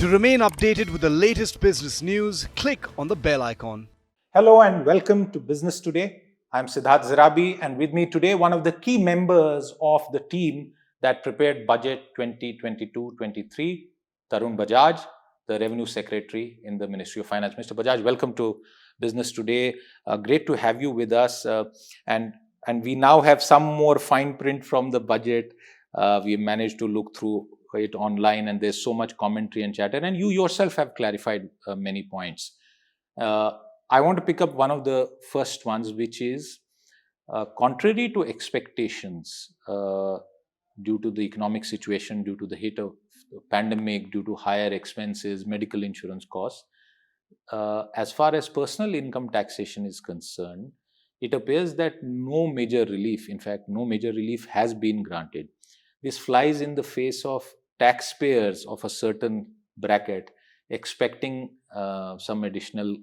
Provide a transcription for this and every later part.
To remain updated with the latest business news, click on the bell icon. Hello and welcome to Business Today. I'm Siddharth Zarabi, and with me today, one of the key members of the team that prepared Budget 2022-23, Tarun Bajaj, the Revenue Secretary in the Ministry of Finance. Mr. Bajaj, welcome to Business Today. Great to have you with us. And we now have some more fine print from the budget. We managed to look through it online, and there's so much commentary and chatter. And you yourself have clarified many points. I want to pick up one of the first ones, which is contrary to expectations due to the economic situation, due to the hit of the pandemic, due to higher expenses, medical insurance costs. As far as personal income taxation is concerned, it appears that no major relief, in fact, no major relief has been granted. This flies in the face of taxpayers of a certain bracket expecting some additional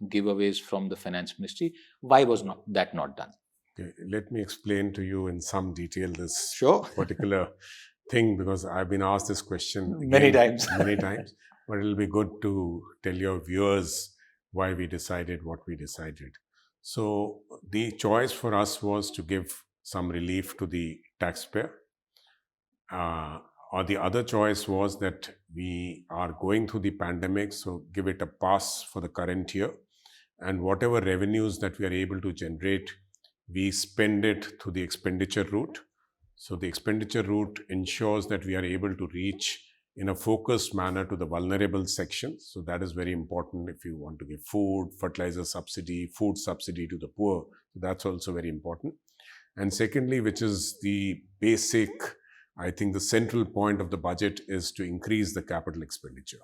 giveaways from the finance ministry. Why was that not done? Okay, let me explain to you in some detail this particular thing, because I've been asked this question many times. But it'll be good to tell your viewers why we decided what we decided. So the choice for us was to give some relief to the taxpayer. Or the other choice was that we are going through the pandemic, so give it a pass for the current year. And whatever revenues that we are able to generate, we spend it through the expenditure route. So the expenditure route ensures that we are able to reach in a focused manner to the vulnerable sections. So that is very important if you want to give food, fertilizer subsidy, food subsidy to the poor. That's also very important. And secondly, which is the basic, I think the central point of the budget, is to increase the capital expenditure.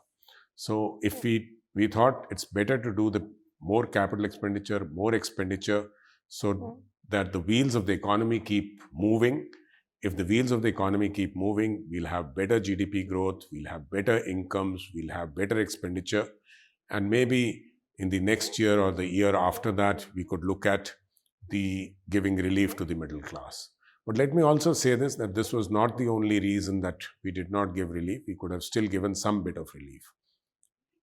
So if we thought it's better to do the more capital expenditure, more expenditure, so that the wheels of the economy keep moving. If the wheels of the economy keep moving, we'll have better GDP growth, we'll have better incomes, we'll have better expenditure. And maybe in the next year or the year after that, we could look at the giving relief to the middle class. But let me also say this, that this was not the only reason that we did not give relief. We could have still given some bit of relief.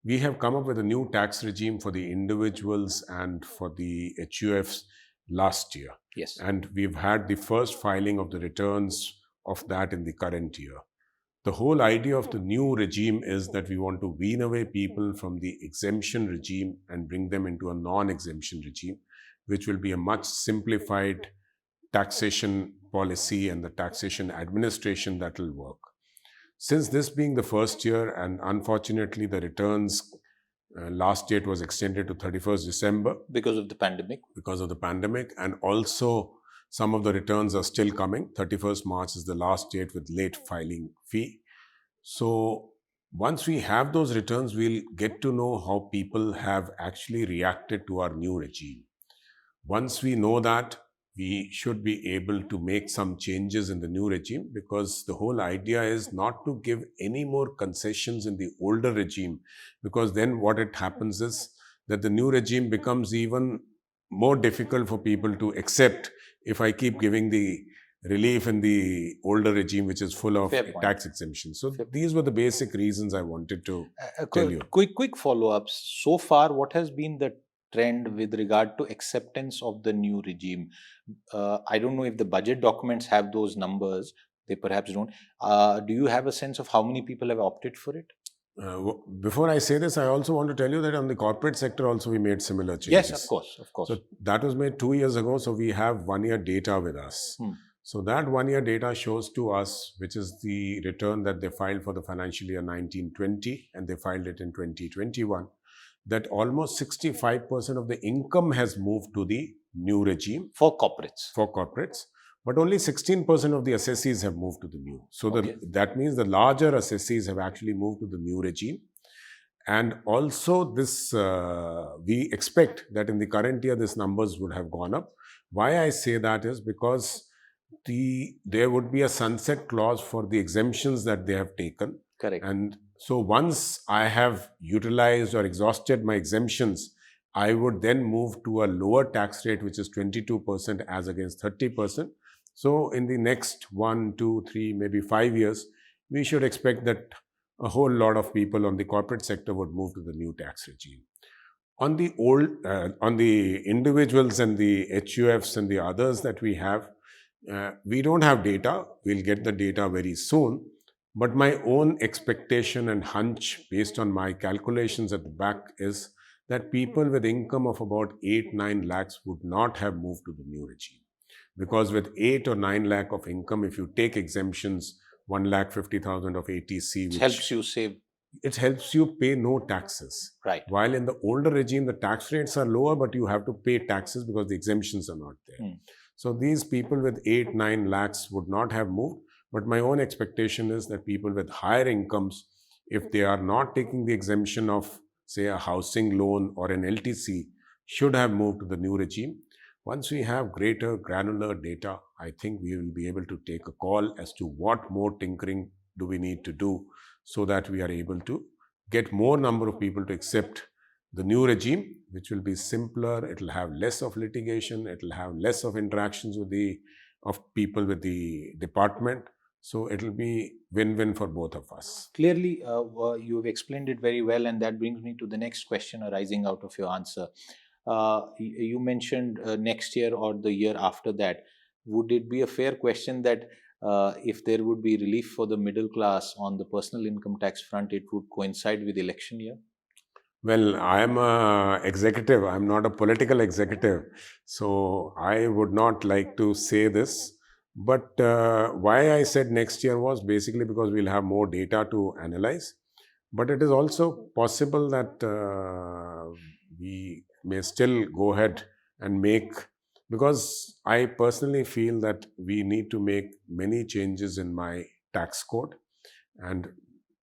We have come up with a new tax regime for the individuals and for the HUFs last year. Yes. And we've had the first filing of the returns of that in the current year. The whole idea of the new regime is that we want to wean away people from the exemption regime and bring them into a non-exemption regime, which will be a much simplified taxation policy and the taxation administration that will work. Since this being the first year, and unfortunately the returns last date was extended to 31st December. Because of the pandemic. And also some of the returns are still coming. 31st March is the last date with late filing fee. So once we have those returns, we'll get to know how people have actually reacted to our new regime. Once we know that, we should be able to make some changes in the new regime, because the whole idea is not to give any more concessions in the older regime, because then what it happens is that the new regime becomes even more difficult for people to accept if I keep giving the relief in the older regime, which is full of tax exemptions. So these were the basic reasons I wanted to tell you. Quick follow-ups. So far, what has been the trend with regard to acceptance of the new regime? I don't know if the budget documents have those numbers. They perhaps don't. Do you have a sense of how many people have opted for it? Before I say this, I also want to tell you that on the corporate sector also we made similar changes. Yes, of course. So that was made 2 years ago. So we have 1 year data with us. So that 1 year data shows to us, which is the return that they filed for the financial year 1920, and they filed it in 2021, that almost 65% of the income has moved to the new regime. For corporates. But only 16% of the assessees have moved to the new. So that means the larger assessees have actually moved to the new regime. And also this, we expect that in the current year, these numbers would have gone up. Why I say that is because there would be a sunset clause for the exemptions that they have taken. Correct. And so once I have utilized or exhausted my exemptions, I would then move to a lower tax rate, which is 22% as against 30%. So in the next 1, 2, 3, maybe 5 years, we should expect that a whole lot of people on the corporate sector would move to the new tax regime. On the individuals and the HUFs and the others that we have, we don't have data. We'll get the data very soon. But my own expectation and hunch based on my calculations at the back is that people with income of about 8-9 lakhs would not have moved to the new regime. Because with 8 or 9 lakh of income, if you take exemptions, 1,50,000 of ATC, It which helps you save. it helps you pay no taxes. Right. While in the older regime, the tax rates are lower, but you have to pay taxes because the exemptions are not there. So these people with 8-9 lakhs would not have moved. But my own expectation is that people with higher incomes, if they are not taking the exemption of, say, a housing loan or an LTC, should have moved to the new regime. Once we have greater granular data, I think we will be able to take a call as to what more tinkering do we need to do so that we are able to get more number of people to accept the new regime, which will be simpler. It will have less of litigation. It will have less of interactions of people with the department. So it will be win-win for both of us. Clearly, you have explained it very well, and that brings me to the next question arising out of your answer. You mentioned next year or the year after that. Would it be a fair question that if there would be relief for the middle class on the personal income tax front, it would coincide with election year? Well, I am an executive. I'm not a political executive. So I would not like to say this. But why I said next year was basically because we'll have more data to analyze. But it is also possible that we may still go ahead and because I personally feel that we need to make many changes in my tax code, and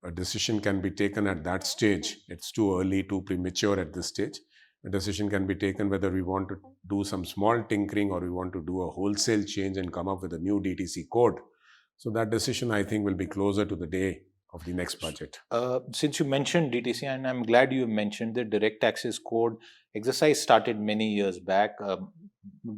a decision can be taken at that stage. It's too early, too premature at this stage. A decision can be taken whether we want to do some small tinkering or we want to do a wholesale change and come up with a new DTC code. So that decision, I think, will be closer to the day of the next budget. Since you mentioned DTC, and I'm glad you mentioned the direct taxes code exercise started many years back.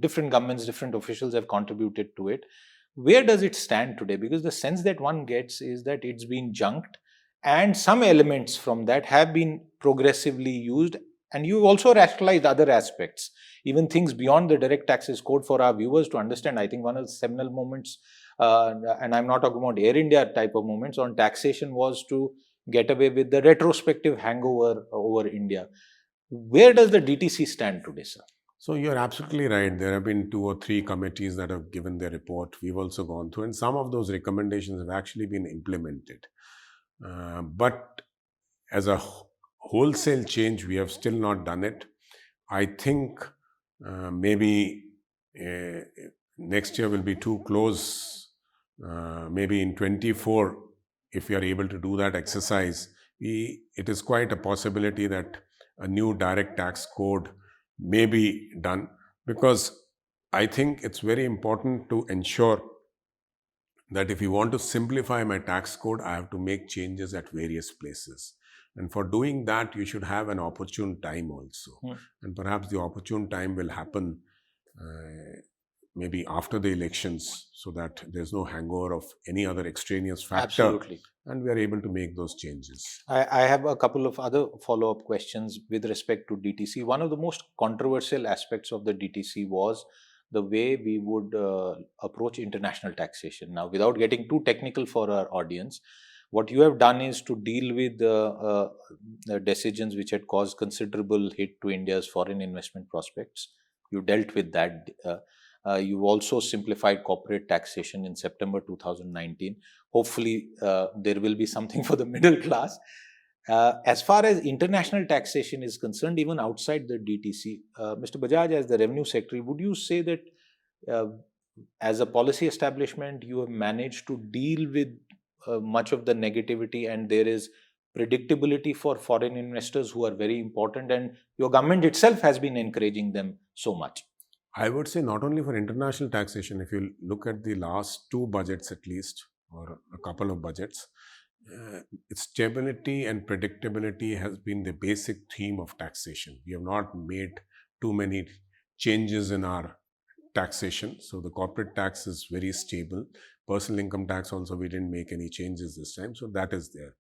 Different governments, different officials have contributed to it. Where does it stand today? Because the sense that one gets is that it's been junked, and some elements from that have been progressively used. And you also rationalized other aspects, even things beyond the direct taxes code for our viewers to understand. I think one of the seminal moments, and I'm not talking about Air India type of moments, on taxation was to get away with the retrospective hangover over India. Where does the DTC stand today, sir? So you're absolutely right. There have been 2 or 3 committees that have given their report. We've also gone through, and some of those recommendations have actually been implemented. But as a wholesale change, we have still not done it. I think maybe next year will be too close. Maybe in 24, if we are able to do that exercise, it is quite a possibility that a new direct tax code may be done, because I think it's very important to ensure that if you want to simplify my tax code, I have to make changes at various places. And for doing that, you should have an opportune time also. And perhaps the opportune time will happen maybe after the elections, so that there's no hangover of any other extraneous factor. Absolutely. And we are able to make those changes. I have a couple of other follow-up questions with respect to DTC. One of the most controversial aspects of the DTC was the way we would approach international taxation. Now, without getting too technical for our audience, what you have done is to deal with the decisions which had caused considerable hit to India's foreign investment prospects. You dealt with that. You also simplified corporate taxation in September 2019. Hopefully, there will be something for the middle class. As far as international taxation is concerned, even outside the DTC, Mr. Bajaj, as the Revenue Secretary, would you say that as a policy establishment, you have managed to deal with much of the negativity, and there is predictability for foreign investors who are very important, and your government itself has been encouraging them so much? I would say not only for international taxation. If you look at the last 2 budgets at least, or a couple of budgets, stability and predictability has been the basic theme of taxation. We have not made too many changes in our taxation. So the corporate tax is very stable. Personal income tax also, we didn't make any changes this time. So that is there.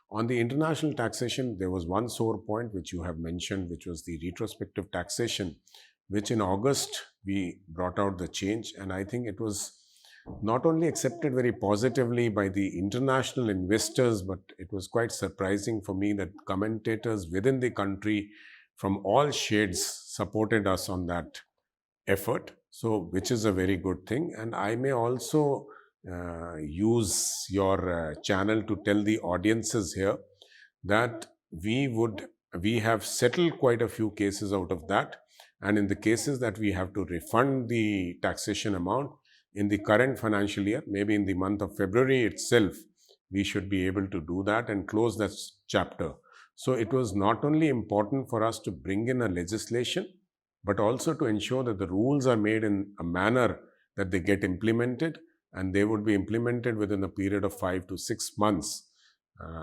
On the international taxation, there was one sore point which you have mentioned, which was the retrospective taxation, which in August we brought out the change. And I think it was not only accepted very positively by the international investors, but it was quite surprising for me that commentators within the country from all shades supported us on that effort. So, which is a very good thing. And I may also use your channel to tell the audiences here that we have settled quite a few cases out of that, and in the cases that we have to refund the taxation amount in the current financial year, maybe in the month of February itself, we should be able to do that and close that chapter. So it was not only important for us to bring in a legislation, but also to ensure that the rules are made in a manner that they get implemented, and they would be implemented within a period of 5 to 6 months.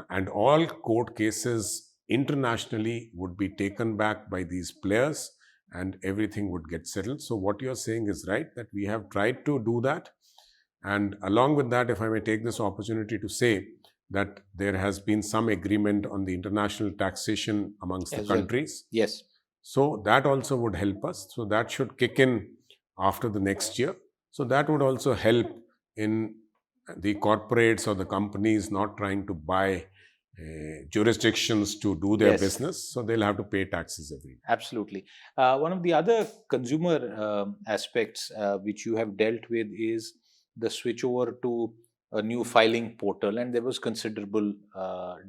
And all court cases internationally would be taken back by these players and everything would get settled. So what you're saying is right, that we have tried to do that. And along with that, if I may take this opportunity to say that there has been some agreement on the international taxation amongst the countries. Yes. So that also would help us. So that should kick in after the next year. So that would also help in the corporates or the companies not trying to buy jurisdictions to do their business. So they'll have to pay taxes every year. Absolutely. One of the other consumer aspects which you have dealt with is the switch over to a new filing portal, and there was considerable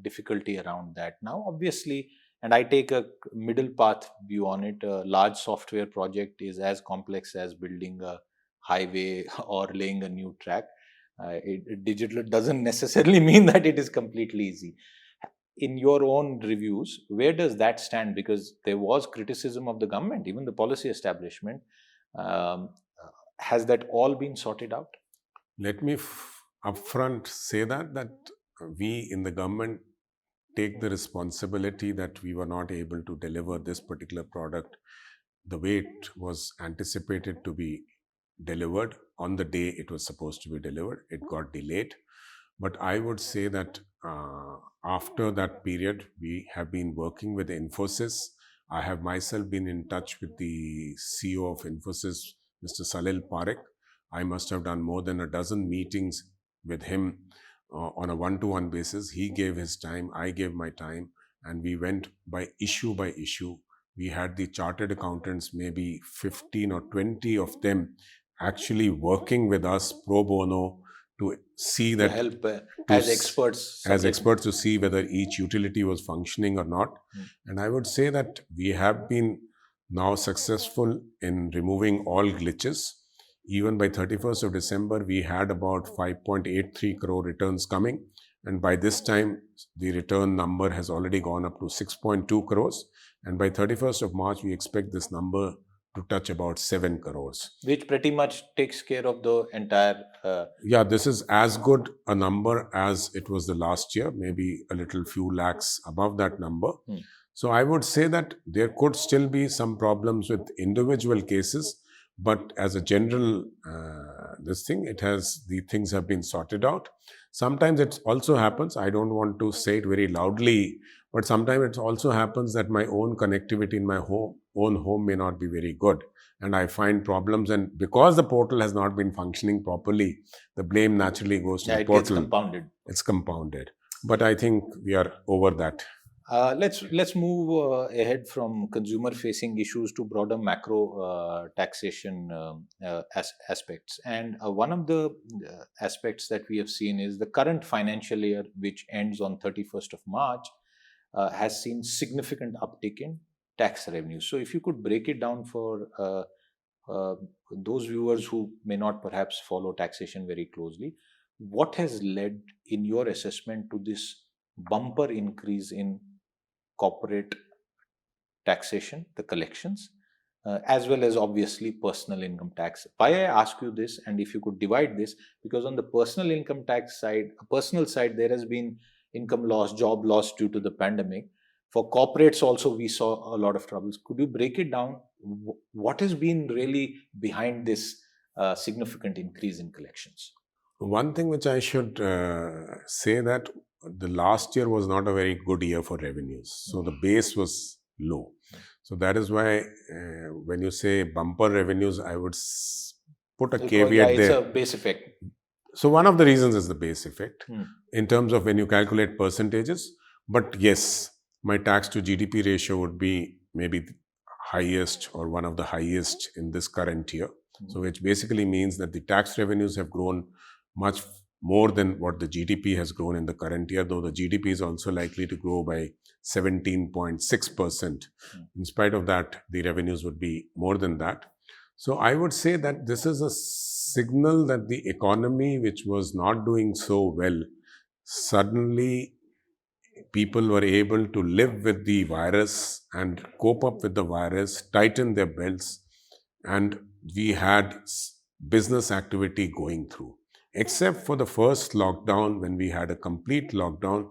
difficulty around that. Now, obviously, and I take a middle path view on it, a large software project is as complex as building a highway or laying a new track. Digital doesn't necessarily mean that it is completely easy. In your own reviews, where does that stand? Because there was criticism of the government, even the policy establishment. Has that all been sorted out? Let me upfront say that we in the government take the responsibility that we were not able to deliver this particular product the way it was anticipated to be delivered on the day it was supposed to be delivered. It got delayed. But I would say that after that period, we have been working with Infosys. I have myself been in touch with the CEO of Infosys, Mr. Salil Parekh. I must have done more than a dozen meetings with him on a one-to-one basis. He gave his time, I gave my time, and we went by issue. We had the chartered accountants, maybe 15 or 20 of them, actually working with us pro bono to see that, to help as experts to see whether each utility was functioning or not. And I would say that we have been now successful in removing all glitches. Even by 31st of December, we had about 5.83 crore returns coming. And by this time, the return number has already gone up to 6.2 crores. And by 31st of March, we expect this number to touch about 7 crores. Which pretty much takes care of the entire... Yeah, this is as good a number as it was the last year, maybe a little few lakhs above that number. So I would say that there could still be some problems with individual cases, but as a general the things have been sorted out. Sometimes it also happens, I don't want to say it very loudly, but sometimes it also happens that my own connectivity in my own home may not be very good. And I find problems, and because the portal has not been functioning properly, the blame naturally goes to the portal. It's compounded. But I think we are over that. Let's move ahead from consumer-facing issues to broader macro taxation aspects. And one of the aspects that we have seen is the current financial year, which ends on 31st of March, has seen significant uptick in tax revenue. So if you could break it down for those viewers who may not perhaps follow taxation very closely, what has led, in your assessment, to this bumper increase in corporate taxation, the collections, as well as obviously personal income tax? Why I ask you this, and if you could divide this, because on the personal income tax side, personal side, there has been income loss, job loss due to the pandemic. For corporates also, we saw a lot of troubles. Could you break it down? What has been really behind this significant increase in collections? One thing which I should say that the last year was not a very good year for revenues. So the base was low. So that is why when you say bumper revenues, I would put a caveat it's there. a base effect. So one of the reasons is the base effect in terms of when you calculate percentages. But yes, my tax to GDP ratio would be maybe the highest or one of the highest in this current year. So which basically means that the tax revenues have grown much more than what the GDP has grown in the current year, though the GDP is also likely to grow by 17.6%. In spite of that, the revenues would be more than that. So I would say that this is a signal that the economy, which was not doing so well, suddenly people were able to live with the virus and cope up with the virus, tighten their belts, and we had business activity going through. Except for the first lockdown, when we had a complete lockdown,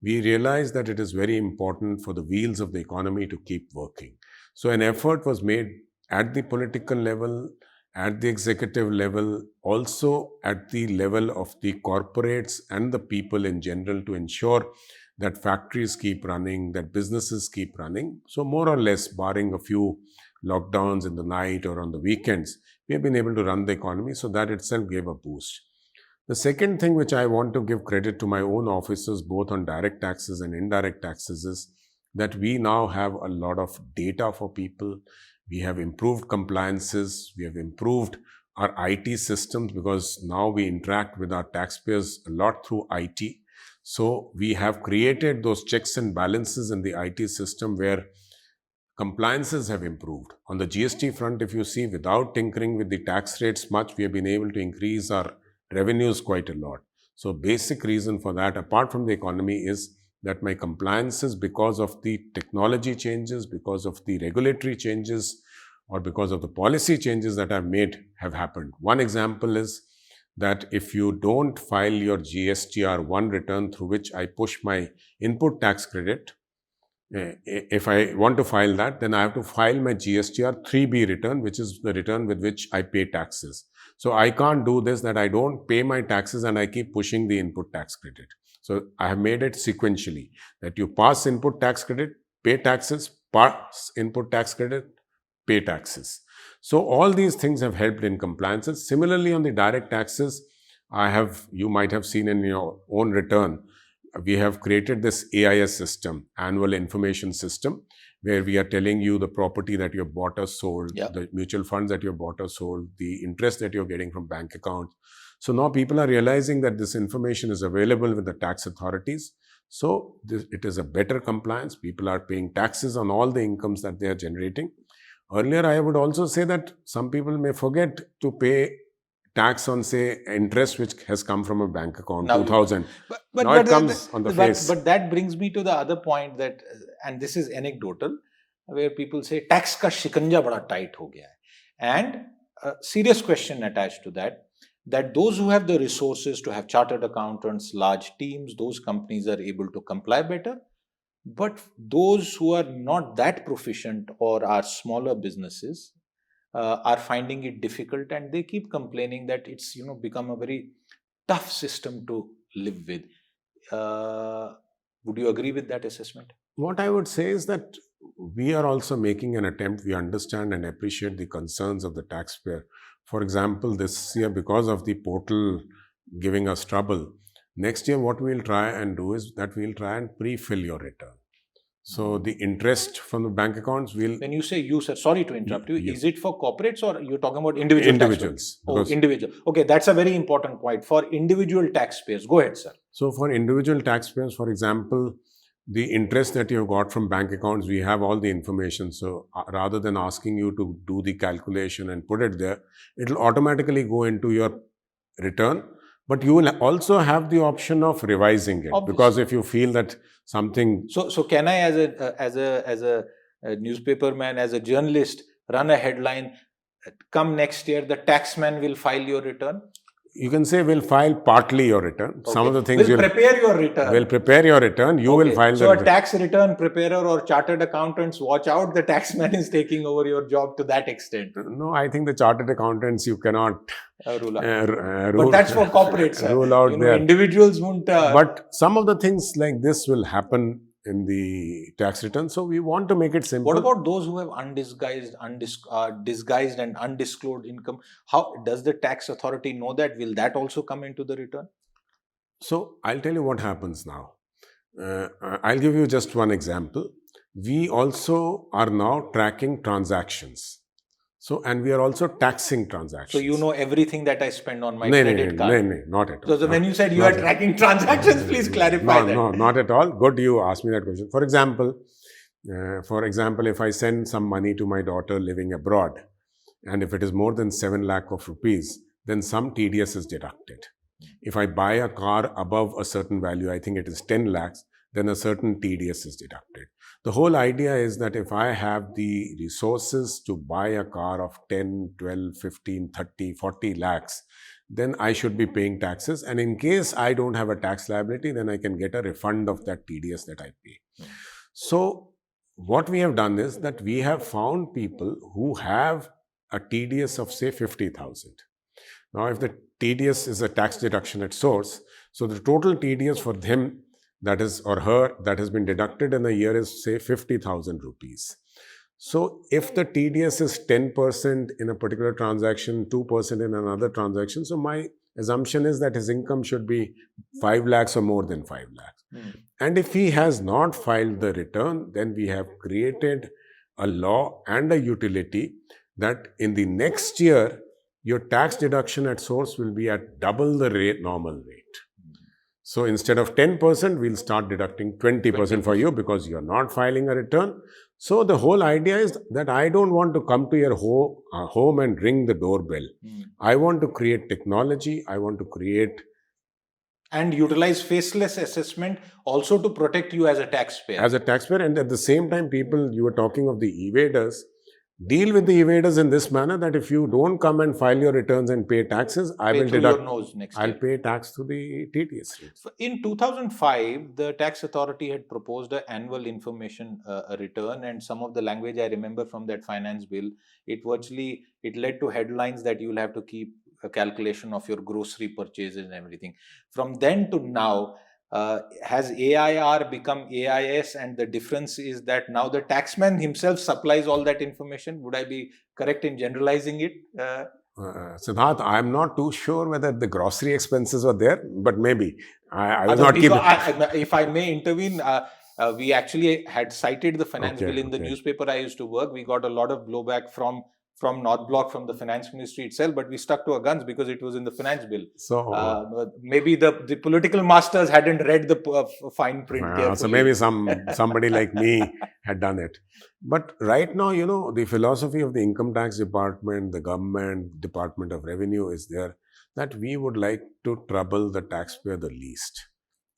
we realized that it is very important for the wheels of the economy to keep working. So an effort was made at the political level, at the executive level, also at the level of the corporates and the people in general to ensure that factories keep running, that businesses keep running. So more or less, barring a few lockdowns in the night or on the weekends, we have been able to run the economy. So that itself gave a boost. The second thing which I want to give credit to my own officers, both on direct taxes and indirect taxes, is that we now have a lot of data for people. We have improved compliances. We have improved our IT systems because now we interact with our taxpayers a lot through IT. So we have created those checks and balances in the IT system where compliances have improved. On the GST front, if you see, without tinkering with the tax rates much, we have been able to increase our revenues quite a lot. So basic reason for that, apart from the economy, is that my compliances, because of the technology changes, because of the regulatory changes, or because of the policy changes that I've made, have happened. One example is that if you don't file your GSTR1 return through which I push my input tax credit, if I want to file that, then I have to file my GSTR3B return, which is the return with which I pay taxes. So I can't do this, that I don't pay my taxes and I keep pushing the input tax credit. So I have made it sequentially, that you pass input tax credit, pay taxes, pass input tax credit, pay taxes. So all these things have helped in compliances. Similarly, on the direct taxes, you might have seen in your own return, we have created this AIS system, annual information system, where we are telling you the property that you have bought or sold, the mutual funds that you have bought or sold, the interest that you're getting from bank accounts. So now people are realizing that this information is available with the tax authorities. So it is a better compliance. People are paying taxes on all the incomes that they are generating. Earlier, I would also say that some people may forget to pay tax on, say, interest which has come from a bank account, 2000. Now it comes on the face. But that brings me to the other point that, and this is anecdotal, where people say tax ka shikanja bada tight ho gaya hai. And a serious question attached to that those who have the resources to have chartered accountants, large teams, those companies are able to comply better. But those who are not that proficient or are smaller businesses are finding it difficult, and they keep complaining that it's become a very tough system to live with. Would you agree with that assessment? What I would say is that we are also making an attempt. We understand and appreciate the concerns of the taxpayer. For example, this year, because of the portal giving us trouble, next year what we'll try and do is that we'll try and pre-fill your return. So the interest from the bank accounts will... When you say you, sir, sorry to interrupt you, is it for corporates or you're talking about individual individuals? Oh, individual. Okay, that's a very important point. For individual taxpayers, go ahead, sir. So for individual taxpayers, for example, the interest that you've got from bank accounts, we have all the information. So rather than asking you to do the calculation and put it there, it'll automatically go into your return. But you will also have the option of revising it. Obviously. Because if you feel that something... So can I, as a newspaperman, as a journalist, run a headline, come next year, the taxman will file your return? You can say we'll file partly your return. Some of the things we'll prepare your return. We'll prepare your return. You will file the return. So return. a tax return preparer or chartered accountants, watch out, the taxman is taking over your job to that extent. No, I think the chartered accountants you cannot rule out. But that's for corporates. Rule out there. Individuals won't. But some of the things like this will happen in the tax return. So we want to make it simple. What about those who have disguised and undisclosed income? How does the tax authority know that? Will that also come into the return? So I'll tell you what happens now. I'll give you just one example. We also are now tracking transactions. So, and we are also taxing transactions. So you know everything that I spend on my credit card? No, not at all. So when you said you are tracking transactions, please clarify that. No, not at all. Good you asked me that question. For example, if I send some money to my daughter living abroad, and if it is more than 7 lakh of rupees, then some TDS is deducted. If I buy a car above a certain value, I think it is 10 lakhs, then a certain TDS is deducted. The whole idea is that if I have the resources to buy a car of 10, 12, 15, 30, 40 lakhs, then I should be paying taxes. And in case I don't have a tax liability, then I can get a refund of that TDS that I pay. So what we have done is that we have found people who have a TDS of say 50,000. Now, if the TDS is a tax deduction at source, so the total TDS for them that is or her that has been deducted in a year is say 50,000 rupees. So if the TDS is 10% in a particular transaction, 2% in another transaction, so my assumption is that his income should be 5 lakhs or more than 5 lakhs. And if he has not filed the return, then we have created a law and a utility that in the next year, your tax deduction at source will be at double the normal rate. So instead of 10%, we'll start deducting 20% for you because you're not filing a return. So the whole idea is that I don't want to come to your home and ring the doorbell. I want to create technology. I want to create... And utilize faceless assessment also to protect you as a taxpayer. As a taxpayer, and at the same time, people, you were talking of the evaders, deal with the evaders in this manner that if you don't come and file your returns and pay taxes, I will deduct your nose next I'll year. pay tax to the TDS rate. In 2005, the tax authority had proposed an annual information return, and some of the language I remember from that finance bill, it led to headlines that you'll have to keep a calculation of your grocery purchases and everything. From then to now, has AIR become AIS, and the difference is that now the taxman himself supplies all that information? Would I be correct in generalizing it? Siddharth, I'm not too sure whether the grocery expenses were there, but maybe. I was not keeping... If I may intervene, we actually had cited the finance bill in the newspaper I used to work. We got a lot of blowback from North Block, from the finance ministry itself, but we stuck to our guns because it was in the finance bill. So maybe the political masters hadn't read the fine print carefully. So maybe somebody like me had done it. But right now, the philosophy of the income tax department, the government, Department of Revenue is there that we would like to trouble the taxpayer the least.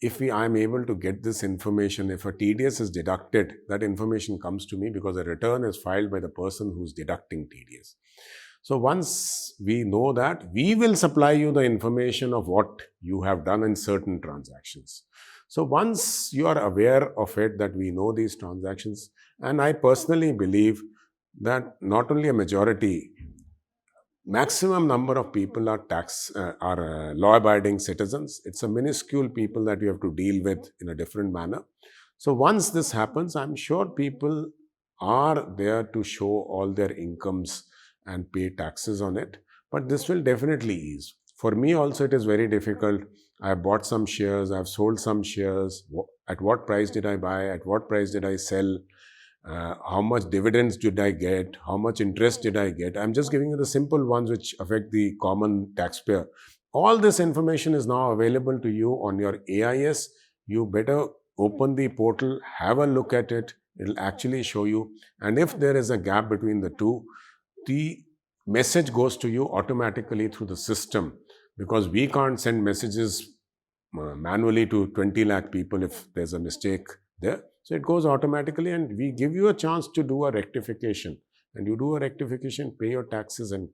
If I'm able to get this information, if a TDS is deducted, that information comes to me because a return is filed by the person who's deducting TDS. So once we know that, we will supply you the information of what you have done in certain transactions. So once you are aware of it, that we know these transactions, and I personally believe that not only a majority, maximum number of people are law-abiding citizens. It's a minuscule people that you have to deal with in a different manner. So once this happens, I'm sure people are there to show all their incomes and pay taxes on it. But this will definitely ease. For me also, it is very difficult. I have bought some shares, I have sold some shares. At what price did I buy? At what price did I sell? How much dividends did I get? How much interest did I get? I'm just giving you the simple ones which affect the common taxpayer. All this information is now available to you on your AIS. You better open the portal, have a look at it. It'll actually show you. And if there is a gap between the two, the message goes to you automatically through the system, because we can't send messages manually to 20 lakh people if there's a mistake there. So it goes automatically, and we give you a chance to do a rectification. And you do a rectification, pay your taxes and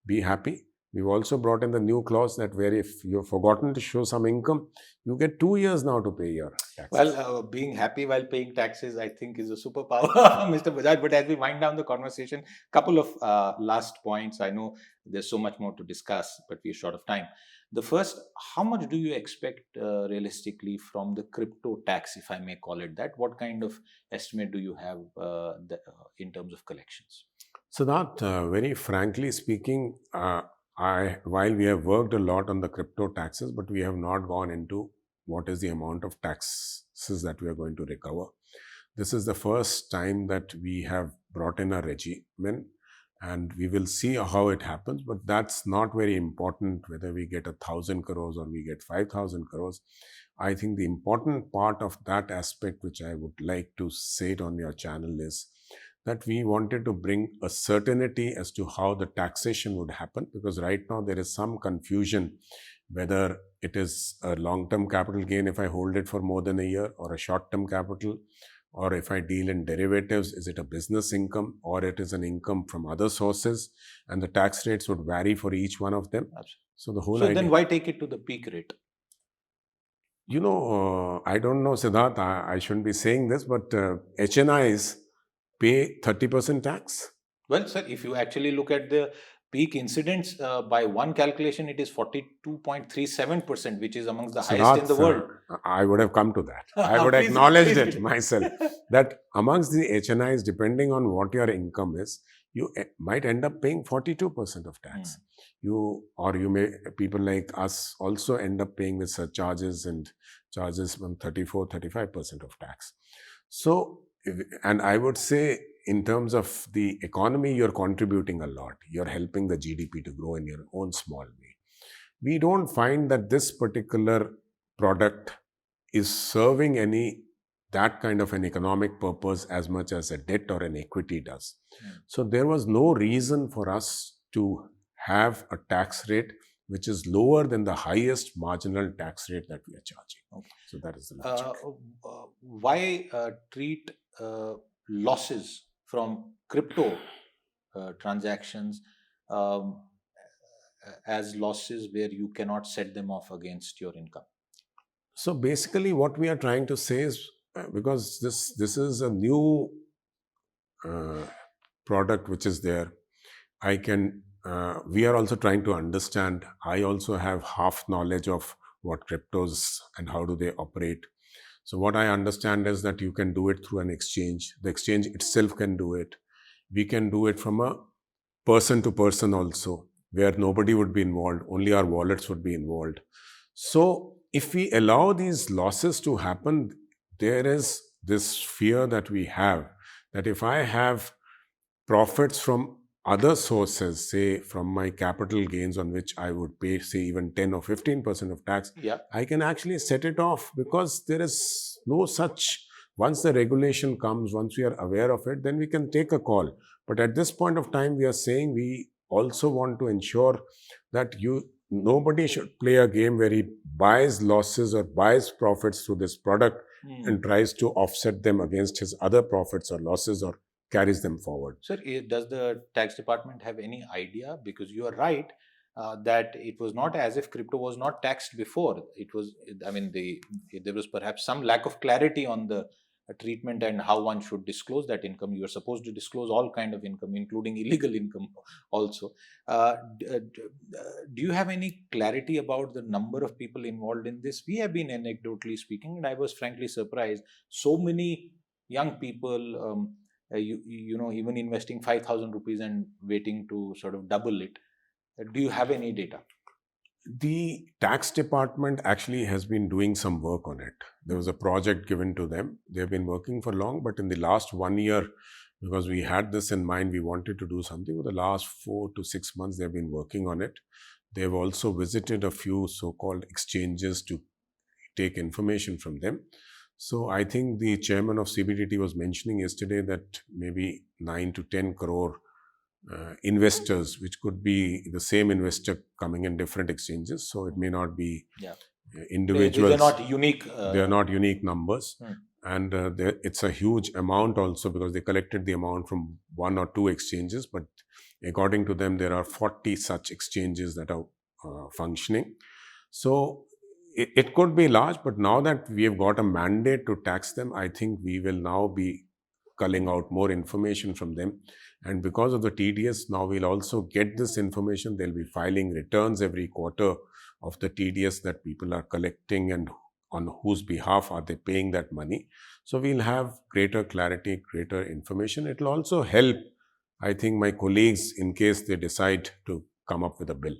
be happy. We've also brought in the new clause that where if you've forgotten to show some income, you get 2 years now to pay your taxes. Well, being happy while paying taxes, I think, is a superpower, Mr. Bajaj. But as we wind down the conversation, couple of last points. I know there's so much more to discuss, but we're short of time. The first, how much do you expect realistically from the crypto tax, if I may call it that? What kind of estimate do you have in terms of collections? Siddharth, very frankly speaking, while we have worked a lot on the crypto taxes, but we have not gone into what is the amount of taxes that we are going to recover. This is the first time that we have brought in a regimen, and we will see how it happens, but that's not very important whether we get 1,000 crores or we get 5,000 crores. I think the important part of that aspect, which I would like to say it on your channel, is that we wanted to bring a certainty as to how the taxation would happen, because right now there is some confusion whether it is a long-term capital gain if I hold it for more than a year, or a short-term capital, or if I deal in derivatives, is it a business income or it is an income from other sources, and the tax rates would vary for each one of them. Absolutely. So the whole So idea, then why take it to the peak rate? I don't know, Siddharth, I shouldn't be saying this, but HNIs pay 30% tax. Well, sir, if you actually look at the peak incidents, by one calculation, it is 42.37%, which is amongst the highest in the world. I would have come to that. I would Please, acknowledge please. it myself. That amongst the HNIs, depending on what your income is, you might end up paying 42% of tax. People like us also end up paying with surcharges and charges from 34-35% of tax. So, and I would say, in terms of the economy, you're contributing a lot. You're helping the GDP to grow in your own small way. We don't find that this particular product is serving that kind of an economic purpose as much as a debt or an equity does. So there was no reason for us to have a tax rate which is lower than the highest marginal tax rate that we are charging. Okay. So that is the logic. Why treat losses from crypto transactions as losses where you cannot set them off against your income? So basically what we are trying to say is, because this is a new product which is there, we are also trying to understand. I also have half knowledge of what cryptos and how do they operate. So what I understand is that you can do it through an exchange. The exchange itself can do it. We can do it from a person to person also, where nobody would be involved, only our wallets would be involved. So if we allow these losses to happen, there is this fear that we have that if I have profits from other sources, say from my capital gains on which I would pay, say, even 10 or 15% of tax, I can actually set it off, because there is no such, once the regulation comes, once we are aware of it, then we can take a call. But at this point of time, we are saying we also want to ensure that nobody should play a game where he buys losses or buys profits through this product and tries to offset them against his other profits or losses, or carries them forward. Sir, does the tax department have any idea? Because you are right that it was not as if crypto was not taxed before. It was, there was perhaps some lack of clarity on the treatment and how one should disclose that income. You are supposed to disclose all kind of income, including illegal income also. Do you have any clarity about the number of people involved in this? We have been anecdotally speaking, and I was frankly surprised. So many young people, even investing 5,000 rupees and waiting to sort of double it. Do you have any data? The tax department actually has been doing some work on it. There was a project given to them. They've been working for long, but in the last 1 year, because we had this in mind, we wanted to do something. For the last 4 to 6 months, they've been working on it. They've also visited a few so-called exchanges to take information from them. So I think the chairman of CBDT was mentioning yesterday that maybe 9 to 10 crore investors, which could be the same investor coming in different exchanges. So it may not be individuals. They're not unique. They are not unique numbers. And it's a huge amount also, because they collected the amount from 1 or 2 exchanges, but according to them, there are 40 such exchanges that are functioning. So it could be large, but now that we have got a mandate to tax them, I think we will now be culling out more information from them. And because of the TDS, now we'll also get this information. They'll be filing returns every quarter of the TDS that people are collecting and on whose behalf are they paying that money. So we'll have greater clarity, greater information. It will also help, I think, my colleagues in case they decide to come up with a bill.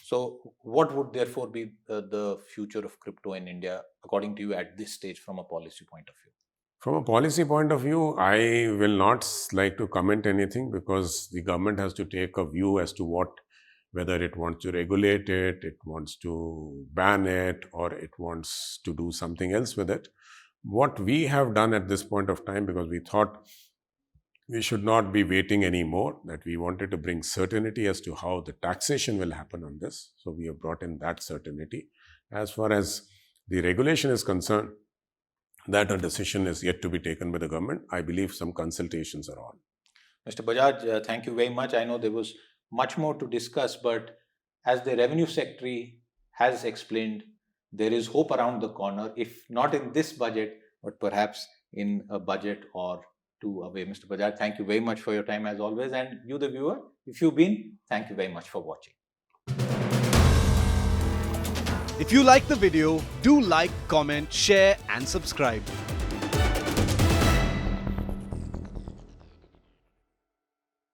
So, what would therefore be the future of crypto in India, according to you, at this stage from a policy point of view? From a policy point of view, I will not like to comment anything, because the government has to take a view as to whether it wants to regulate it, it wants to ban it, or it wants to do something else with it. What we have done at this point of time, because we thought we should not be waiting anymore, that we wanted to bring certainty as to how the taxation will happen on this. So we have brought in that certainty. As far as the regulation is concerned, that a decision is yet to be taken by the government. I believe some consultations are on. Mr. Bajaj, thank you very much. I know there was much more to discuss, but as the Revenue Secretary has explained, there is hope around the corner, if not in this budget, but perhaps in a budget or two away. Mr. Bajaj, thank you very much for your time as always. And you, the viewer, if you've been, thank you very much for watching. If you like the video, do like, comment, share and subscribe.